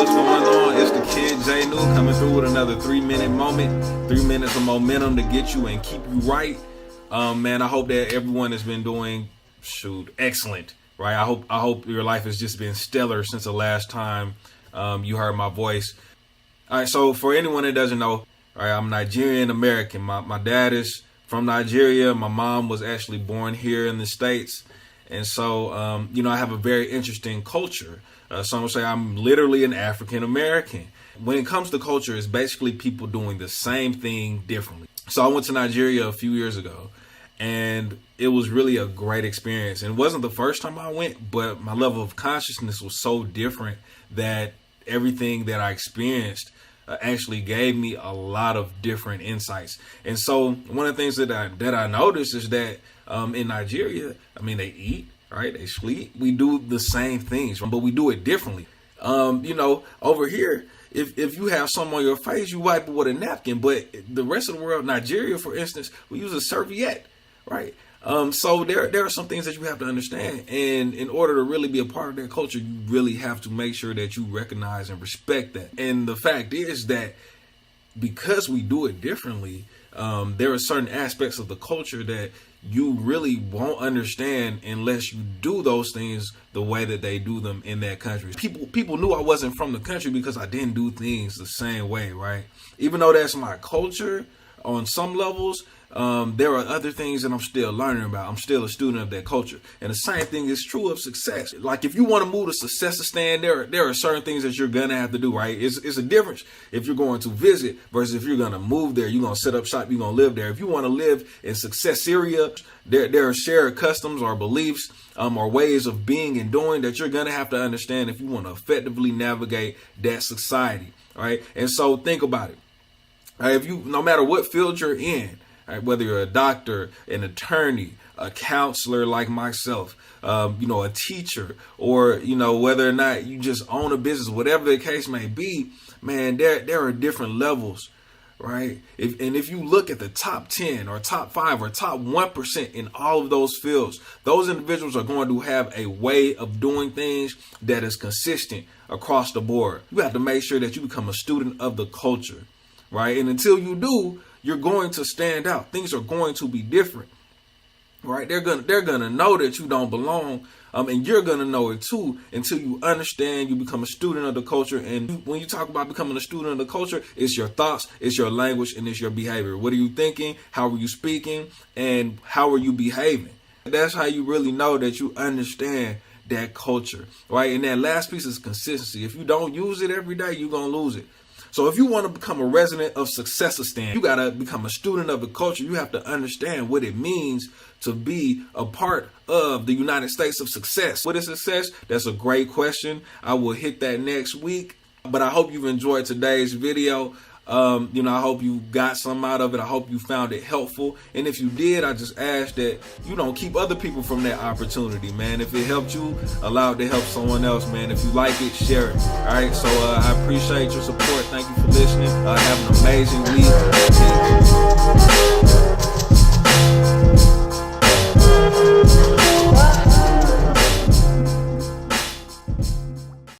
what's going on? It's the kid J New coming through with another 3-minute moment, 3 minutes of momentum to get you and keep you right. Man, I hope that everyone has been doing excellent, right? I hope your life has just been stellar since the last time you heard my voice. All right, so for anyone that doesn't know, all right, I'm Nigerian American. My dad is from Nigeria. My mom was actually born here in the States. And so, I have a very interesting culture. Some will say I'm literally an African American. When it comes to culture, it's basically people doing the same thing differently. So I went to Nigeria a few years ago, and it was really a great experience. And it wasn't the first time I went, but my level of consciousness was so different that everything that I experienced actually gave me a lot of different insights. And so one of the things that I noticed is that in Nigeria, they eat, right? They sleep. We do the same things, but we do it differently. Over here, if you have some on your face, you wipe it with a napkin. But the rest of the world, Nigeria, for instance, we use a serviette, right? So there are some things that you have to understand. And in order to really be a part of that culture, you really have to make sure that you recognize and respect that. And the fact is that because we do it differently, there are certain aspects of the culture that you really won't understand unless you do those things the way that they do them in that country. People knew I wasn't from the country because I didn't do things the same way, right? Even though that's my culture on some levels, there are other things that I'm still learning about. I'm still a student of that culture. And the same thing is true of success. Like if you want to move to Successistan, there are certain things that you're going to have to do, right? It's a difference if you're going to visit versus if you're going to move there. You're going to set up shop. You're going to live there. If you want to live in Success area, there are shared customs or beliefs or ways of being and doing that you're going to have to understand if you want to effectively navigate that society, right? And so think about it. Right? No matter what field you're in, right, whether you're a doctor, an attorney, a counselor like myself, a teacher, or, whether or not you just own a business, whatever the case may be, man, there are different levels, right? If you look at the top 10 or top 5 or top 1% in all of those fields, those individuals are going to have a way of doing things that is consistent across the board. You have to make sure that you become a student of the culture, right? And until you do, you're going to stand out. Things are going to be different, right? They're gonna know that you don't belong, and you're gonna know it too until you understand. You become a student of the culture, and when you talk about becoming a student of the culture, it's your thoughts, it's your language, and it's your behavior. What are you thinking? How are you speaking? And how are you behaving? That's how you really know that you understand that culture, right? And that last piece is consistency. If you don't use it every day, you're gonna lose it. So if you want to become a resident of Successistan, you got to become a student of the culture. You have to understand what it means to be a part of the United States of success. What is success? That's a great question. I will hit that next week. But I hope you've enjoyed today's video. I hope you got some out of it. I hope you found it helpful. And if you did, I just ask that you don't keep other people from that opportunity, man. If it helped you, allow it to help someone else, man. If you like it, share it. All right. So I appreciate your support. Thank you for listening. Have an amazing week.